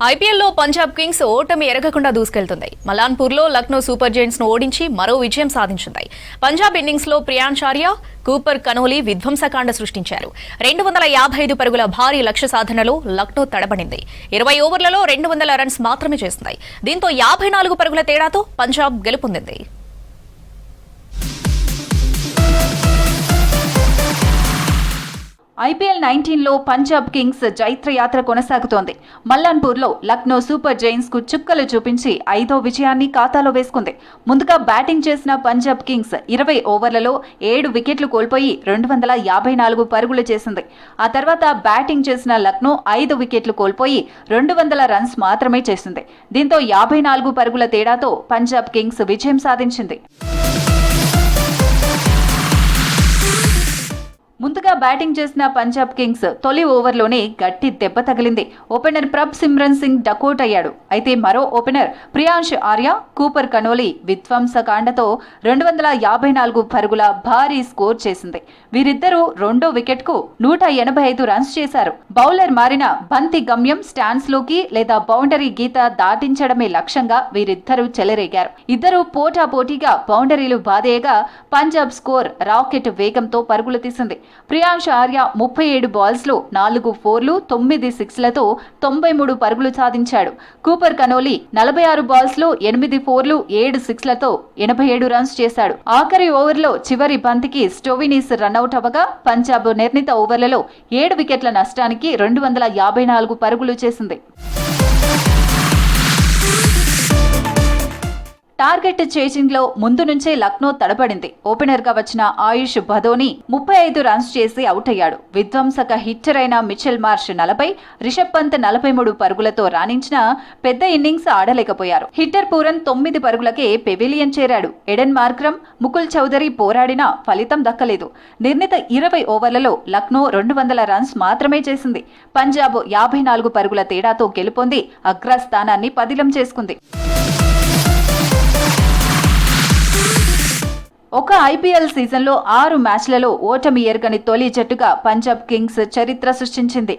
ఐపీఎల్లో పంజాబ్ కింగ్స్ ఓటమి ఎరగకుండా దూసుకెళ్తుంది. మలాన్పూర్లో Lucknow super giants ను ఓడించి మరో విజయం సాధించింది. పంజాబ్ ఇన్నింగ్స్ లో ప్రియాంశార్య, కూపర్ కనోలీ విధ్వంసకాండ సృష్టించారు. 255 పరుగుల భారీ లక్ష్య సాధనలో లక్నో తడబడింది. 20 ఓవర్లలో 200 రన్స్ మాత్రమే చేసింది. దీంతో 54 పరుగుల తేడాతో పంజాబ్ గెలుపొందింది. ఐపీఎల్ 19లో పంజాబ్ కింగ్స్ జైత్రయాత్ర కొనసాగుతోంది. మల్లాన్పూర్లో లక్నో సూపర్ జైంట్స్ కు చుక్కలు చూపించి 5వ విజయాన్ని ఖాతాలో వేసుకుంది. ముందుగా బ్యాటింగ్ చేసిన పంజాబ్ కింగ్స్ 20 ఓవర్లలో 7 వికెట్లు కోల్పోయి 254 పరుగులు చేసింది. ఆ తర్వాత బ్యాటింగ్ చేసిన లక్నో 5 వికెట్లు కోల్పోయి 200 రన్స్ మాత్రమే చేసింది. దీంతో 54 పరుగుల తేడాతో పంజాబ్ కింగ్స్ విజయం సాధించింది. ముందుగా బ్యాటింగ్ చేసిన పంజాబ్ కింగ్స్ తొలి ఓవర్లోనే గట్టి దెబ్బ తగిలింది. ఓపెనర్ ప్రభ్ సిమ్రన్ సింగ్ డకౌట్ అయ్యాడు. అయితే మరో ఓపెనర్ ప్రియాంష్ ఆర్య, కూపర్ కనోలీ విధ్వంసకాండతో 254 పరుగుల భారీ స్కోర్ చేసింది. వీరిద్దరూ రెండో వికెట్కు 185 రన్స్ చేశారు. బౌలర్ మారిన బంతి గమ్యం స్టాండ్స్ లోకి లేదా బౌండరీ గీత దాటించడమే లక్ష్యంగా వీరిద్దరూ చెలరేగారు. ఇద్దరూ పోటాపోటీగా బౌండరీలు బాదేయగా పంజాబ్ స్కోర్ రాకెట్ వేగంతో పరుగులు తీసింది. ప్రియాంష్ ఆర్య 37 బాల్స్లో 4 ఫోర్లు 9 సిక్స్లతో 93 పరుగులు సాధించాడు. కూపర్ కనోలీ 46 బాల్స్లో 8 ఫోర్లు 7 సిక్స్లతో 87 రన్స్ చేశాడు. ఆఖరి ఓవర్లో చివరి బంతికి స్టోయినిస్ రన్అట్ అవ్వగా పంజాబ్ నిర్ణీత ఓవర్లలో 7 వికెట్ల నష్టానికి 254 పరుగులు చేసింది. టార్గెట్ చేజింగ్ లో ముందు నుంచే లక్నో తడబడింది. ఓపెనర్ గా వచ్చిన ఆయుష్ భదోని 35 రన్స్ చేసి అవుట్ అయ్యాడు. విధ్వంసక హిట్టర్ అయిన మిచెల్ మార్ష్ 40, రిషబ్ పంత్ 43 పరుగులతో రాణించిన పెద్ద ఇన్నింగ్స్ ఆడలేకపోయారు. హిట్టర్ పూరన్ 9 పరుగులకే పెవిలియన్ చేరాడు. ఎడెన్ మార్క్రమ్, ముకుల్ చౌదరి పోరాడినా ఫలితం దక్కలేదు. నిర్ణీత 20 ఓవర్లలో లక్నో 200 రన్స్ మాత్రమే చేసింది. పంజాబ్ 54 పరుగుల తేడాతో గెలుపొంది అగ్రస్థానాన్ని పదిలం చేసుకుంది. ఒక ఐపీఎల్ సీజన్లో 6 మ్యాచ్లలో ఓటమి ఎరగని తొలి జట్టుగా పంజాబ్ కింగ్స్ చరిత్ర సృష్టించింది.